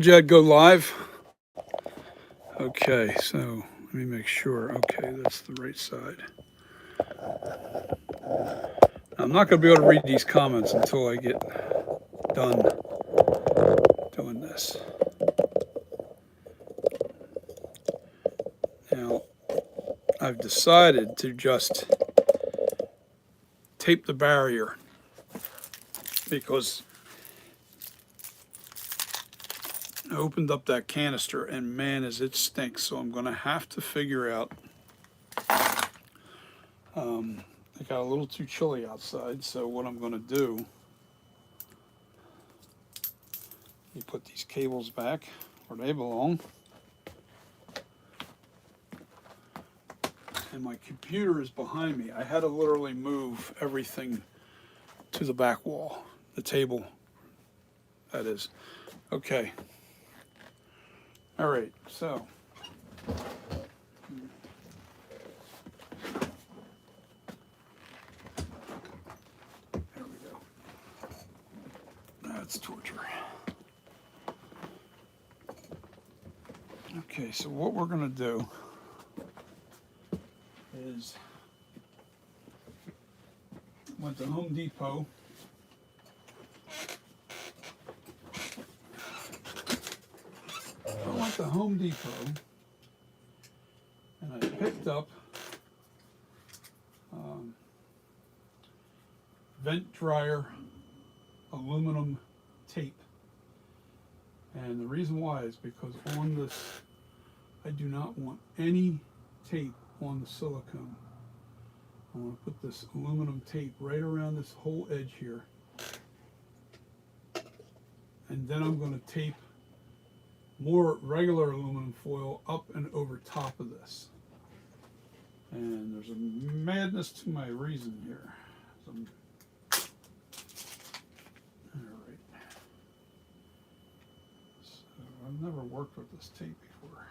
Jed, go live. Okay, so let me make sure. Okay, that's the right side. I'm not going to be able to read these comments until I get done doing this. Now, I've decided to just tape the barrier because I opened up that canister and man, as it stinks. So I'm going to have to figure out. It got a little too chilly outside, so what I'm going to do, you put these cables back where they belong. And my computer is behind me. I had to literally move everything to the back wall, the table, that is. Okay. All right, so. There we go. That's torture. Okay, so what we're going to do is went to Home Depot. I went to Home Depot and I picked up vent dryer aluminum tape. And the reason why is because on this, I do not want any tape on the silicone. I want to put this aluminum tape right around this whole edge here. And then I'm going to tape more regular aluminum foil up and over top of this. And there's a madness to my reason here. So all right. So I've never worked with this tape before.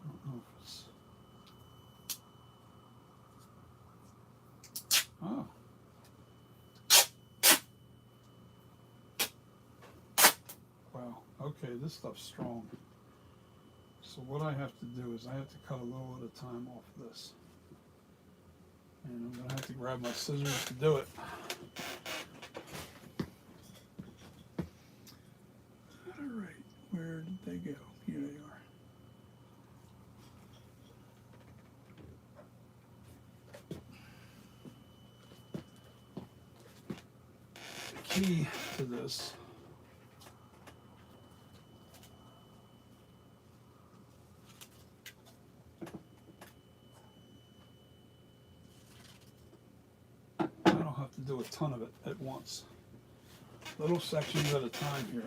I don't know if it's... Oh. Wow. Okay, this stuff's strong. So what I have to do is I have to cut a little at a time off of this. And I'm going to have to grab my scissors to do it. All right, where did they go? Here they are. The key to this I don't have to do a ton of it at once. Little sections at a time here.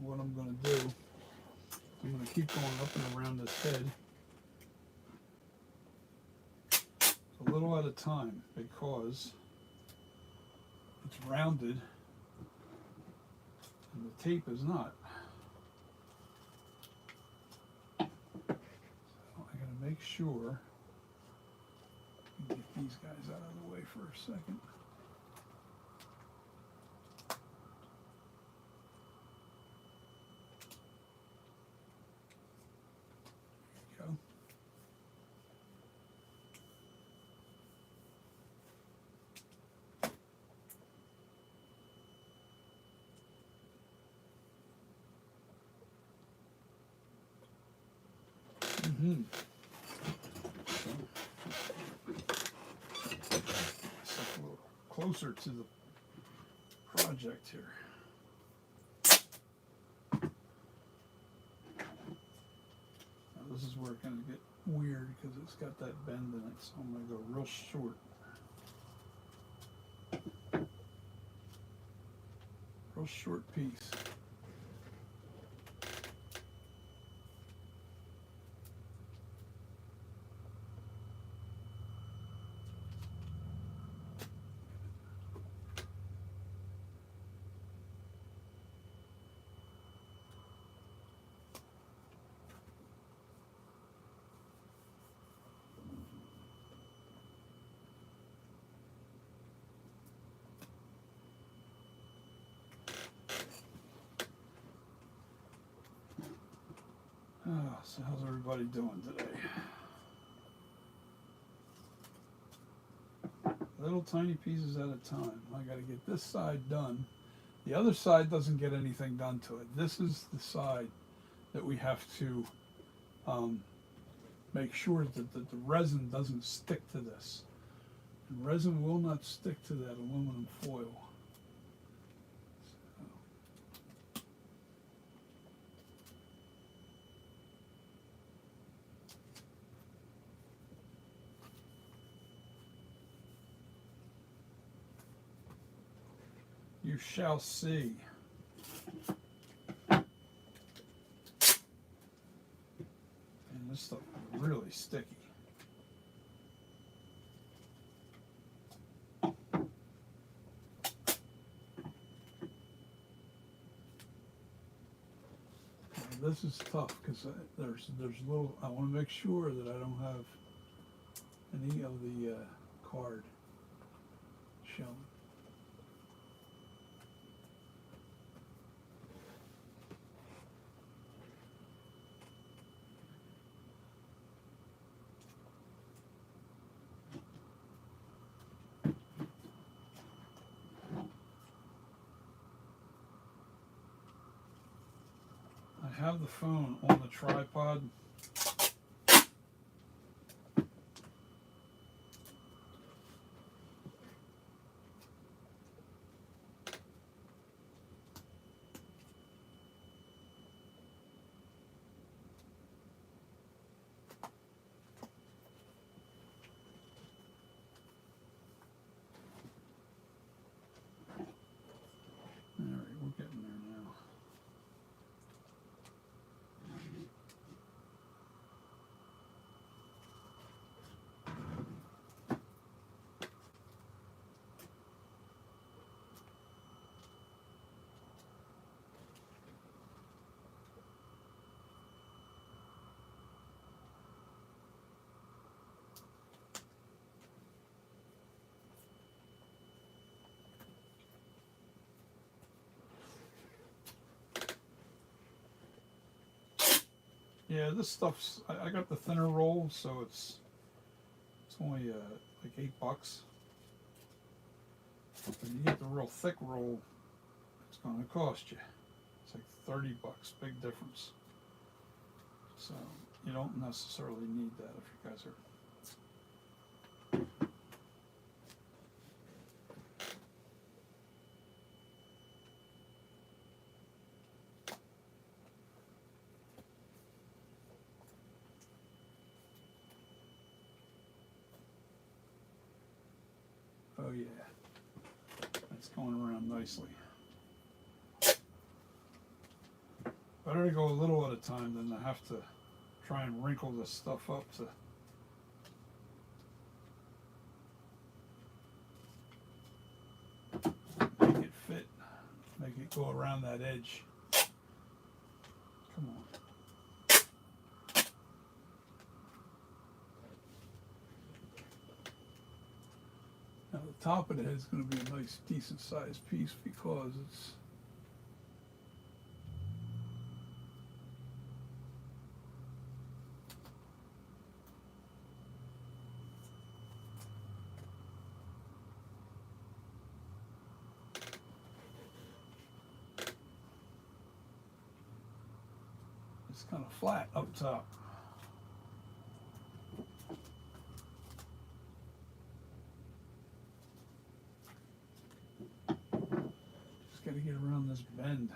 What I'm going to do, I'm going to keep going up and around this head a little at a time because it's rounded and the tape is not. So I got to make sure get these guys out of the way for a second. Go. Mm-hmm. Myself a little closer to the project here. Now this is where it's going to get weird because it's got that bend in it, so I'm going to go real short. Real short piece. So how's everybody doing today? Little tiny pieces at a time. I got to get this side done. The other side doesn't get anything done to it. This is the side that we have to make sure that the resin doesn't stick to this. And resin will not stick to that aluminum foil. You shall see. And this stuff is really sticky. This is tough because there's little. I want to make sure that I don't have any of the card showing. I have the phone on the tripod. All right, we're getting there now. Yeah, this stuff's. I got the thinner roll, so it's only like $8. When you get the real thick roll, it's going to cost you. It's like $30, big difference. So you don't necessarily need that if you guys are. Oh yeah, that's going around nicely. Better to go a little at a time than to have to try and wrinkle this stuff up to make it fit, make it go around that edge. Come on. Now the top of it is going to be a nice decent sized piece because it's kind of flat up top. Just got to get around this bend.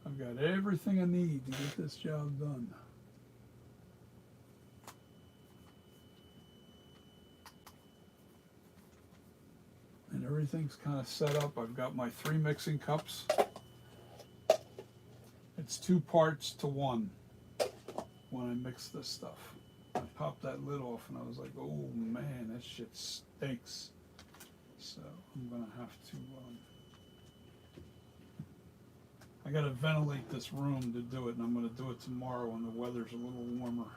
I've got everything I need to get this job done. And everything's kind of set up. I've got my 3 mixing cups. It's 2 parts to 1 when I mix this stuff. I popped that lid off and I was like, oh man, that shit stinks. So I'm gonna have to, I gotta ventilate this room to do it, and I'm gonna do it tomorrow when the weather's a little warmer.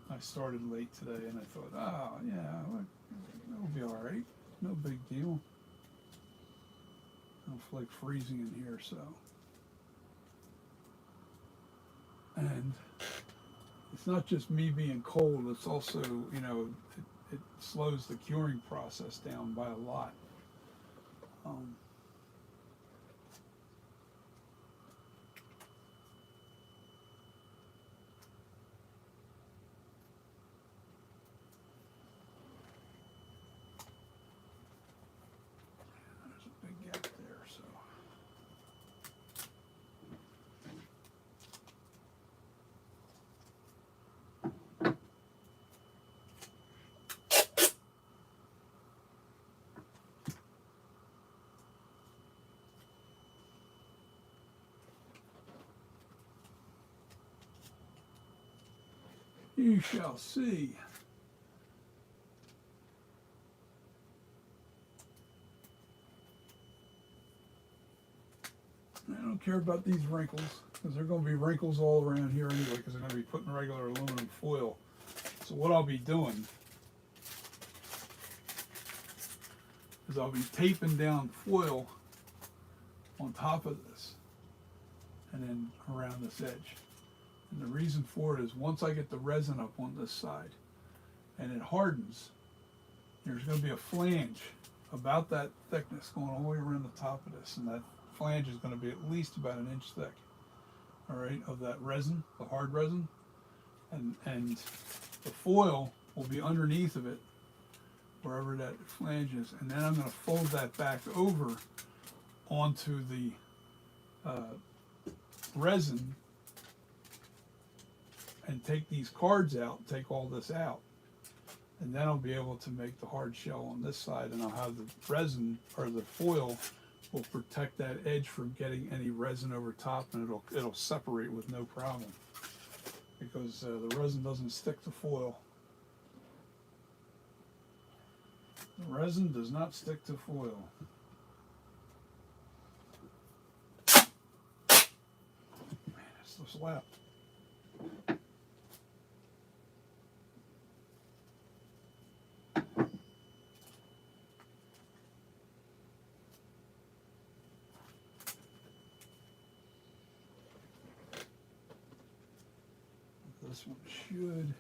I started late today, and I thought, oh yeah, well, it'll be all right. No big deal. I don't feel like freezing in here, so. And it's not just me being cold, it's also, it slows the curing process down by a lot. Um, there's a big gap there, so. You shall see. I don't care about these wrinkles, because they're going to be wrinkles all around here anyway, because they're going to be putting regular aluminum foil. So what I'll be doing is I'll be taping down foil on top of this and then around this edge. And the reason for it is once I get the resin up on this side and it hardens, there's going to be a flange about that thickness going all the way around the top of this, and that flange is going to be at least about an inch thick, all right, of that resin, the hard resin, and the foil will be underneath of it wherever that flange is, and then I'm going to fold that back over onto the resin and take these cards out, take all this out, and then I'll be able to make the hard shell on this side, and I'll have the resin or the foil will protect that edge from getting any resin over top, and it'll separate with no problem, because the resin doesn't stick to foil. The resin does not stick to foil. Man, it's so slapped. This one should.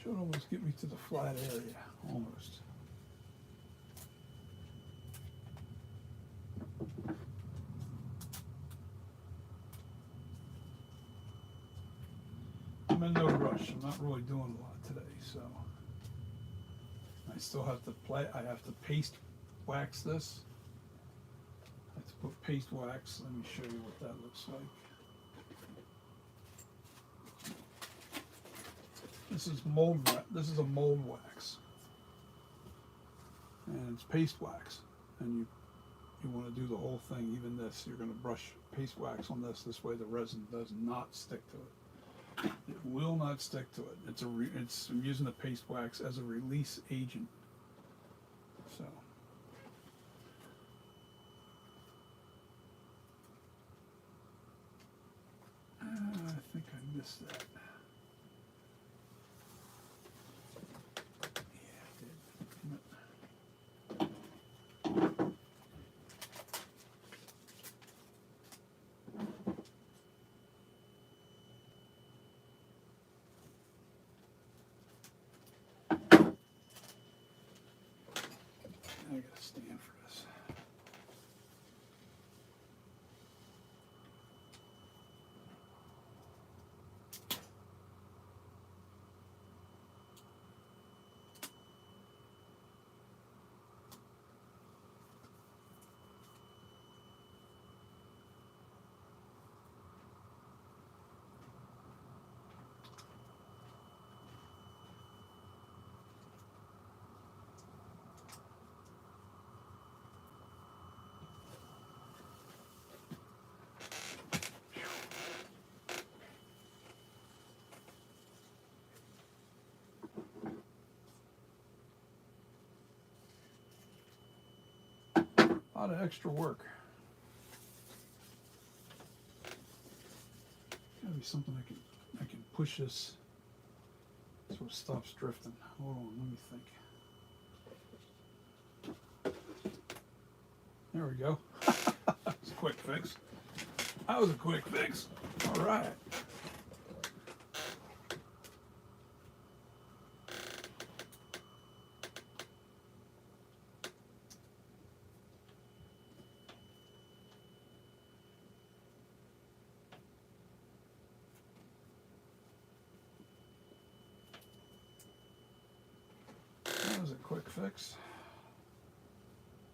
Should almost get me to the flat area, almost. I'm in no rush. I'm not really doing a lot today, so I still have to I have to paste wax this. I have to put paste wax. Let me show you what that looks like. This is mold wax. This is a mold wax, and it's paste wax. And you want to do the whole thing. Even this, you're going to brush paste wax on this. This way, the resin does not stick to it. It will not stick to it. I'm using the paste wax as a release agent. So. I think I missed that. Yeah, I did. I gotta stand for this. A lot of extra work. Gotta be something I can push this so it stops drifting. Hold on, let me think. There we go. That's a quick fix. That was a quick fix. All right. That was a quick fix.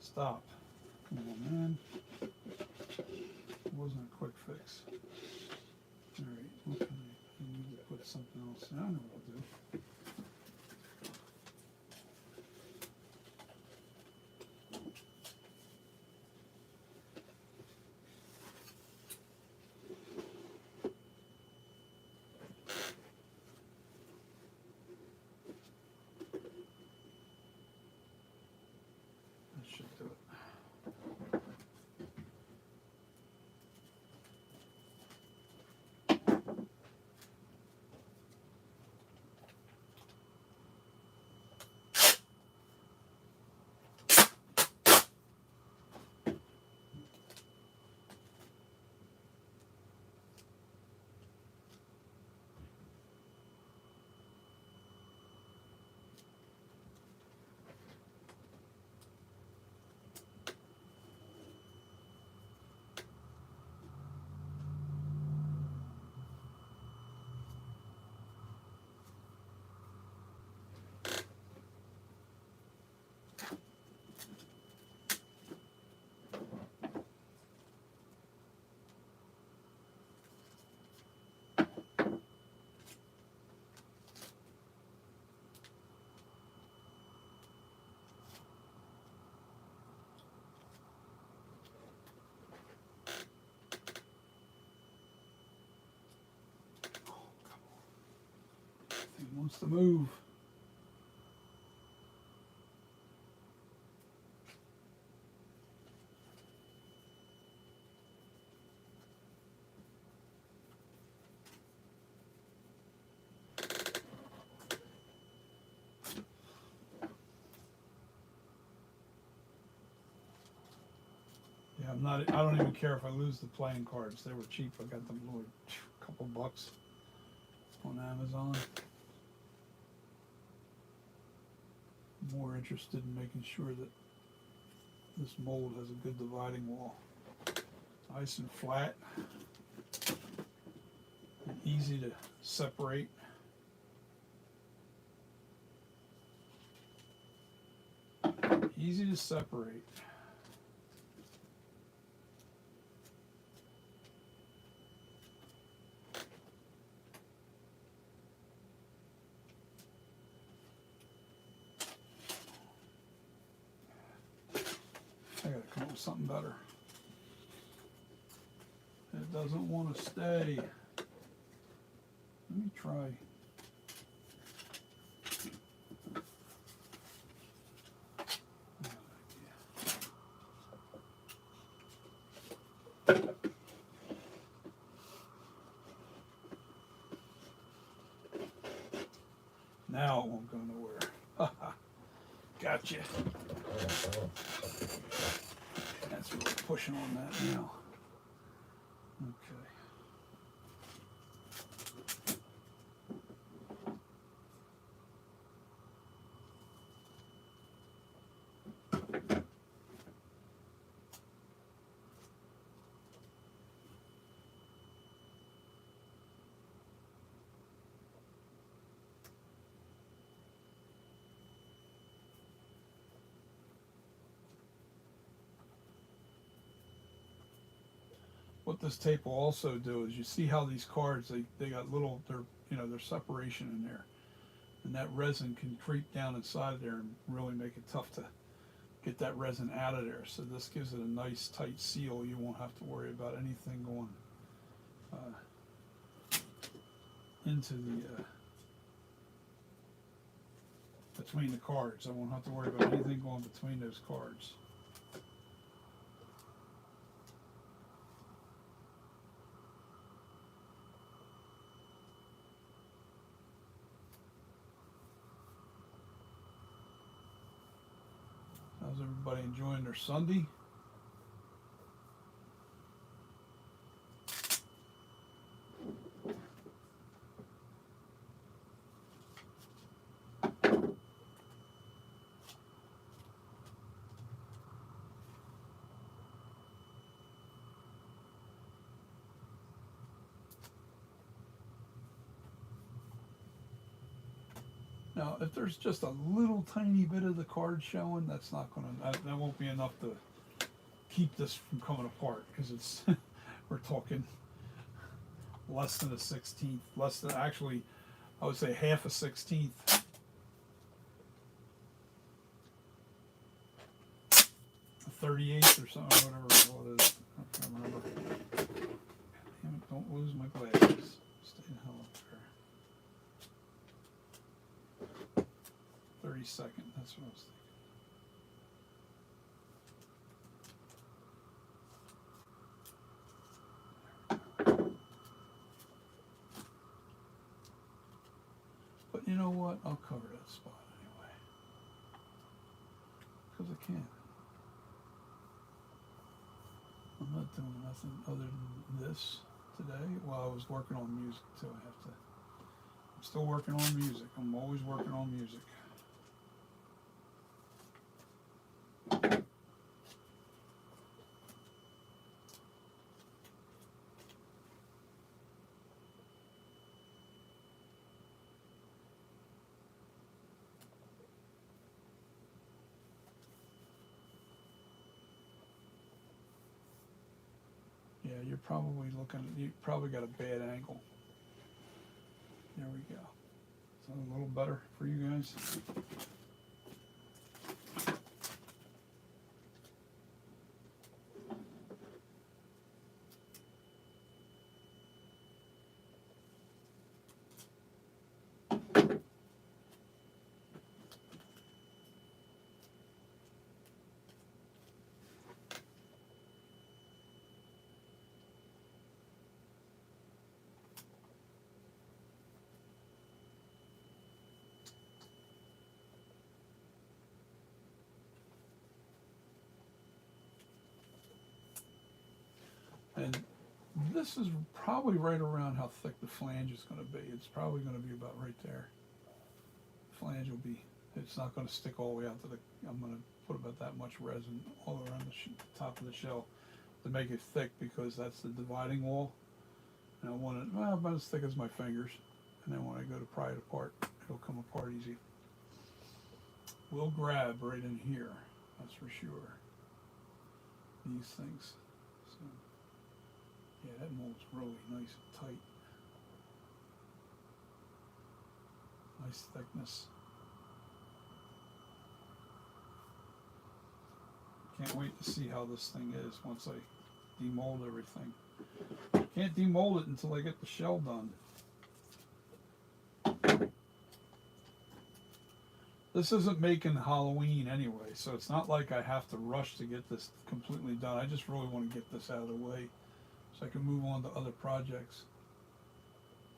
Stop. Come on, man. It wasn't a quick fix. All right. What can I need to put something else? I know what I'll do. That should do it. Thing wants to move. Yeah, I don't even care if I lose the playing cards. They were cheap. I got them for a couple bucks on Amazon. I'm more interested in making sure that this mold has a good dividing wall. Nice and flat. And easy to separate. Easy to separate. I gotta come up with something better. It doesn't want to stay. Let me try. Now it won't go nowhere. Gotcha. That's really pushing on that now. Okay. What this tape will also do is, you see how these cards, they got little, there's separation in there, and that resin can creep down inside of there and really make it tough to get that resin out of there. So this gives it a nice tight seal. You won't have to worry about anything going into the between the cards. I won't have to worry about anything going between those cards. How's everybody enjoying their Sunday? Now, if there's just a little tiny bit of the card showing, that's not gonna, that won't be enough to keep this from coming apart, because it's, we're talking less than a 16th, less than, actually, I would say half a 16th. A 38th or something, whatever the hell it is. I can't remember. Damn it, don't lose my glasses. Stay the hell up there. 32nd, that's what I was thinking. But you know what? I'll cover that spot anyway. Because I can. I'm not doing nothing other than this today. Well, I was working on music too. I'm still working on music. I'm always working on music. Yeah, you're probably you probably got a bad angle. There we go. Is that a little better for you guys? And this is probably right around how thick the flange is going to be. It's probably going to be about right there. The flange will be, it's not going to stick all the way out to the, I'm going to put about that much resin all around the top of the shell to make it thick, because that's the dividing wall. And I want it about as thick as my fingers. And then when I go to pry it apart, it'll come apart easy. We'll grab right in here, that's for sure. These things. So, yeah, that mold's really nice and tight. Nice thickness. Can't wait to see how this thing is once I demold everything. Can't demold it until I get the shell done. This isn't making Halloween anyway, so it's not like I have to rush to get this completely done. I just really want to get this out of the way so I can move on to other projects.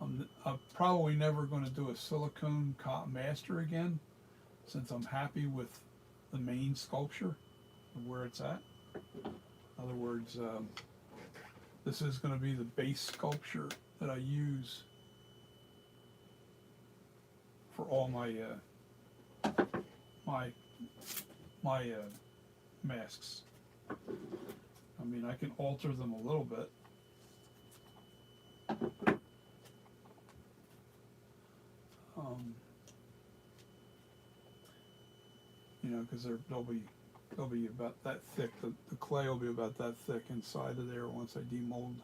I'm probably never going to do a silicone master again, since I'm happy with the main sculpture of where it's at. In other words, this is going to be the base sculpture that I use for all my masks. I mean, I can alter them a little bit. You know, because they'll be about that thick. The clay will be about that thick inside of there once I demold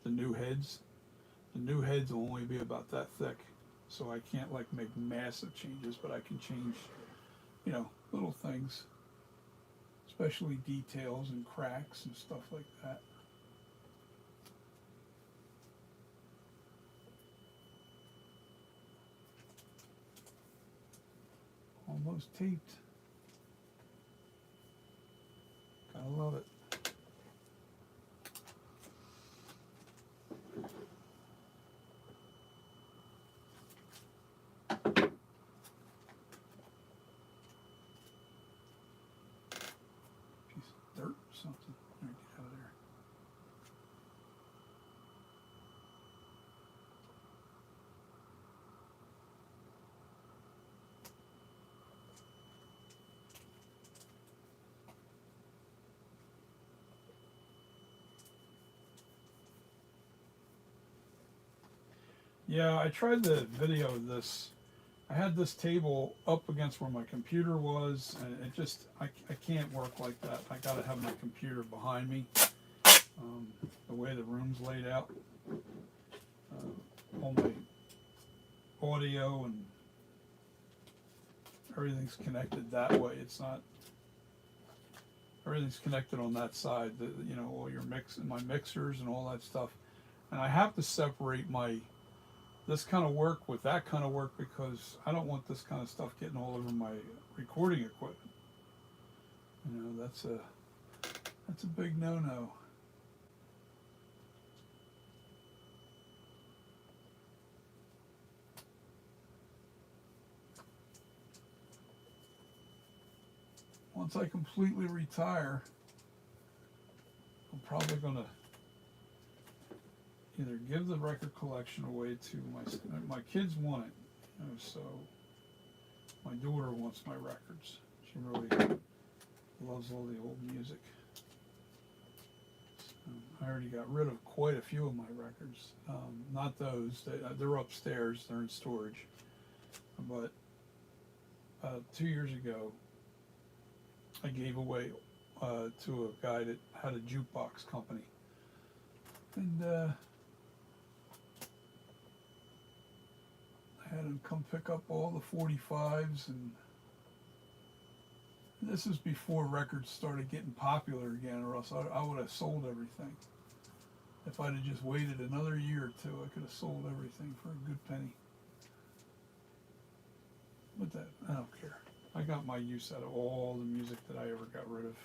the new heads. The new heads will only be about that thick, so I can't like make massive changes, but I can change, you know, little things, especially details and cracks and stuff like that. Almost taped. Gotta love it. Yeah, I tried to video this. I had this table up against where my computer was, and it just, I can't work like that. I gotta have my computer behind me. The way the room's laid out, all my audio and everything's connected that way. It's not, everything's connected on that side. You know, all your my mixers and all that stuff. And I have to separate this kind of work with that kind of work because I don't want this kind of stuff getting all over my recording equipment. You know, that's a big no-no. Once I completely retire, I'm probably going to either give the record collection away to my kids want it, you know, so my daughter wants my records. She really loves all the old music. So I already got rid of quite a few of my records. Not those, they're upstairs, they're in storage. But 2 years ago, I gave away to a guy that had a jukebox company. And I had him come pick up all the 45s, and this is before records started getting popular again, or else I would have sold everything. If I'd have just waited another year or two, I could have sold everything for a good penny. But that, I don't care. I got my use out of all the music that I ever got rid of.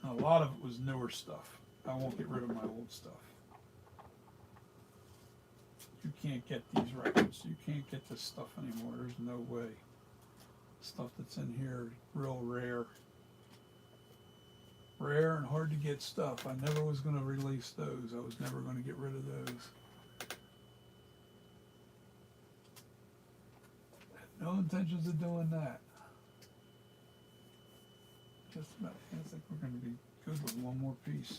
And a lot of it was newer stuff. I won't get rid of my old stuff. You can't get these records. You can't get this stuff anymore. There's no way. Stuff that's in here, real rare. Rare and hard to get stuff. I never was going to release those. I was never going to get rid of those. No intentions of doing that. Just about, I think we're going to be good with one more piece.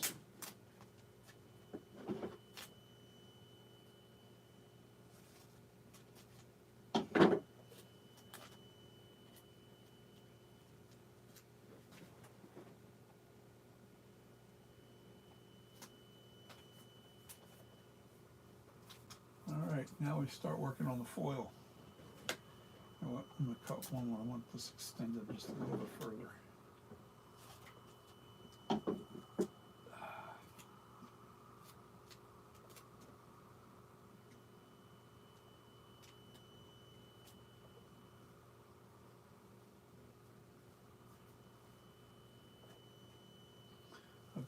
All right, now we start working on the foil. You know what, I'm going to cut one more. I want this extended just a little bit further.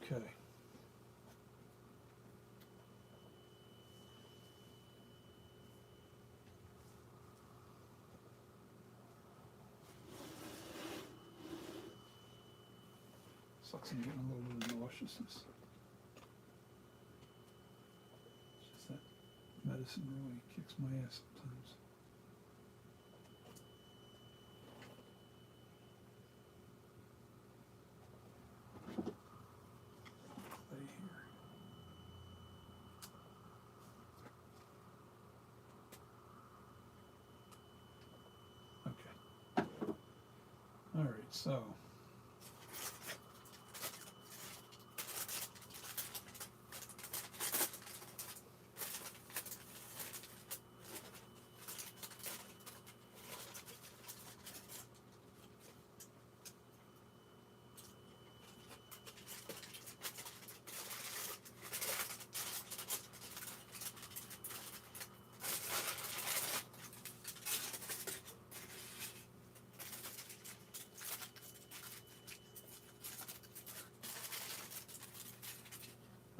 Okay. Sucks, I'm getting a little bit of nauseousness. It's just that medicine really kicks my ass sometimes. Lay here. Okay. All right, so.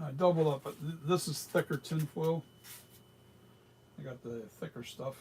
I doubled up, but this is thicker tin foil. I got the thicker stuff.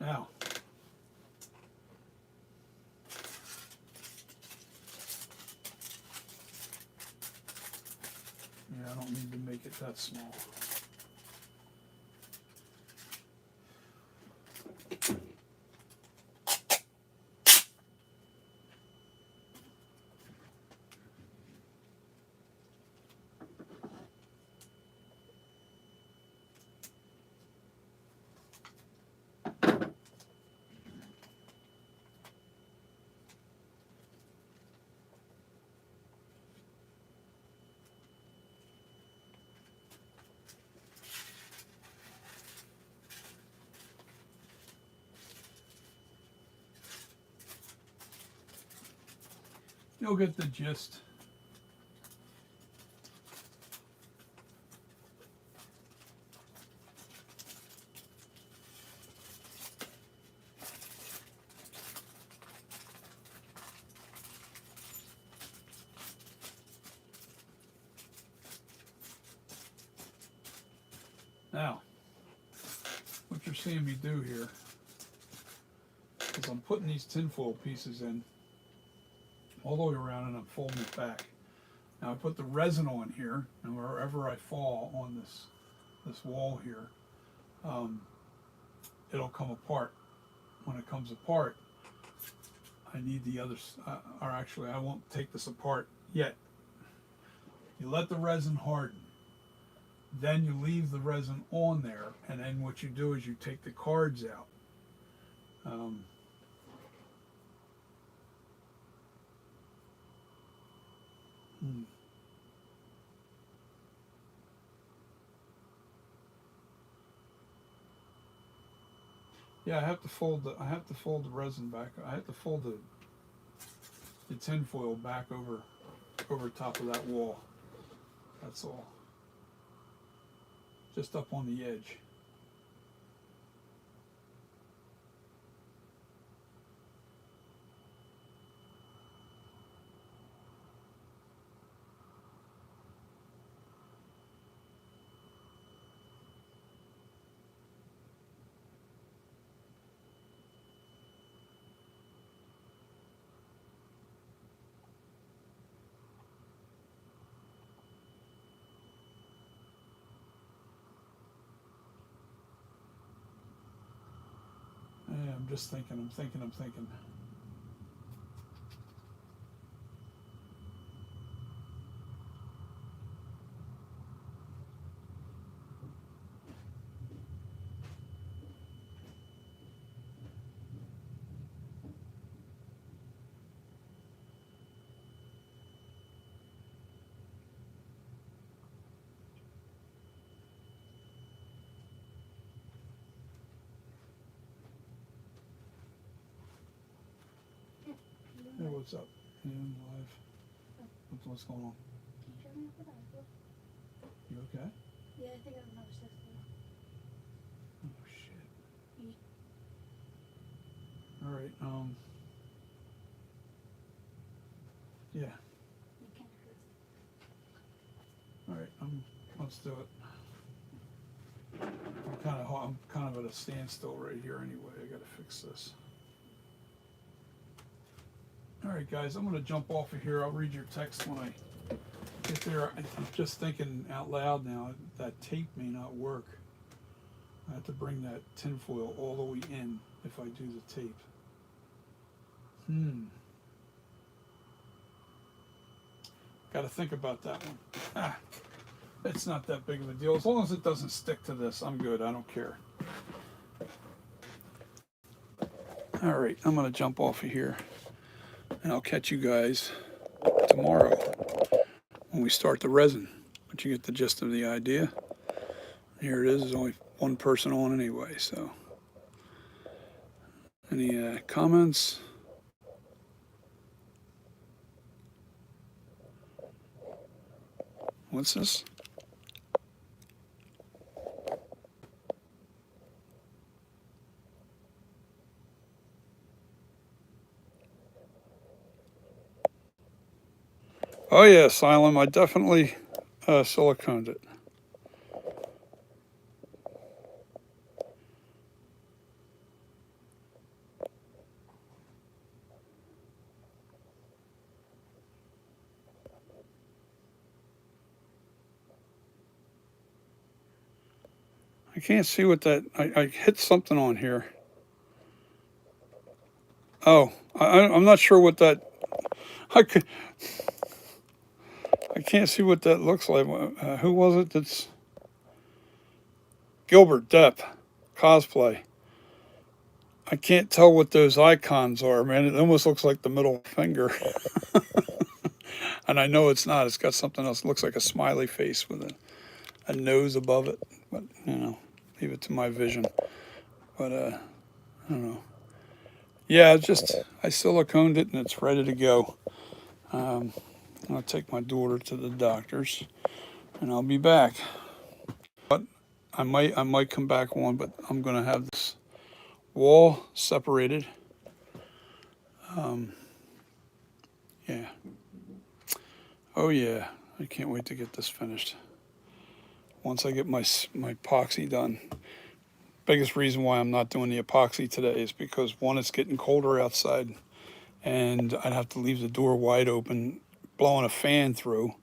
Now, yeah, I don't need to make it that small. You'll get the gist. Now, what you're seeing me do here is I'm putting these tinfoil pieces in all the way around and I'm folding it back. Now I put the resin on here, and wherever I fall on this wall here, it'll come apart. When it comes apart, I need the others, or actually I won't take this apart yet. You let the resin harden. Then you leave the resin on there, and then what you do is you take the cards out. Yeah, I have to fold the resin back. I have to fold the tinfoil back over top of that wall. That's all. Just up on the edge. Yeah, I'm just thinking, I'm thinking. Hey, what's up? And live. What's going on? You okay? Yeah, I think I'm not system. Oh shit. All right. Yeah. All right. Let's do it. I'm kind of at a standstill right here anyway. I got to fix this. All right, guys. I'm going to jump off of here. I'll read your text when I get there. I'm just thinking out loud now. That tape may not work. I have to bring that tinfoil all the way in if I do the tape. Got to think about that one. It's not that big of a deal. As long as it doesn't stick to this, I'm good. I don't care. All right, I'm going to jump off of here. And I'll catch you guys tomorrow when we start the resin. But you get the gist of the idea. Here it is. There's only one person on anyway, so. Any comments? What's this? Oh yeah, Asylum. I definitely siliconed it. I can't see what that, I hit something on here. Oh, I'm not sure what that, I could, I can't see what that looks like. Who was it that's, Gilbert Depp, cosplay. I can't tell what those icons are, man. It almost looks like the middle finger. And I know it's not. It's got something else. It looks like a smiley face with a nose above it. But, leave it to my vision. But, I don't know. Yeah, it's just, I siliconed it and it's ready to go. I'll take my daughter to the doctor's and I'll be back. But I might come back on, but I'm going to have this wall separated. Yeah. Oh yeah, I can't wait to get this finished. Once I get my epoxy done. Biggest reason why I'm not doing the epoxy today is because one, it's getting colder outside and I'd have to leave the door wide open, blowing a fan through,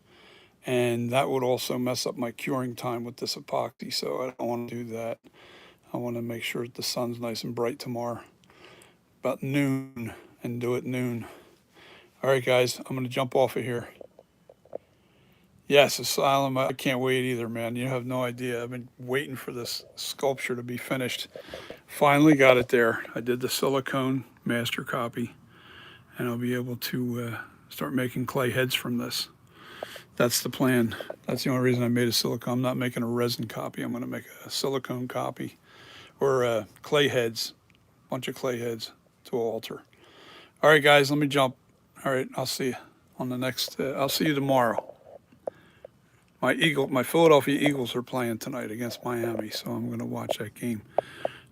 and that would also mess up my curing time with this epoxy, so I don't want to do that. I want to make sure that the sun's nice and bright tomorrow, about noon, and do it noon. All right, guys, I'm going to jump off of here. Yes, Asylum, I can't wait either, man. You have no idea. I've been waiting for this sculpture to be finished. Finally got it there. I did the silicone master copy, and I'll be able to start making clay heads from this. That's the plan. That's the only reason I made a silicone. I'm not making a resin copy. I'm going to make a silicone copy, or clay heads, bunch of clay heads to alter. All right, guys, let me jump. All right, I'll see you on the next. I'll see you tomorrow. My Philadelphia Eagles are playing tonight against Miami, so I'm going to watch that game.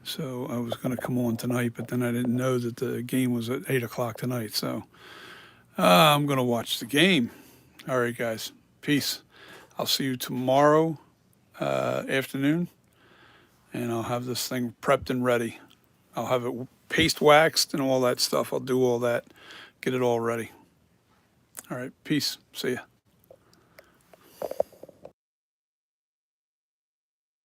So I was going to come on tonight, but then I didn't know that the game was at 8 o'clock tonight. So I'm going to watch the game. All right, guys. Peace. I'll see you tomorrow afternoon, and I'll have this thing prepped and ready. I'll have it paste waxed and all that stuff. I'll do all that, get it all ready. All right. Peace. See ya.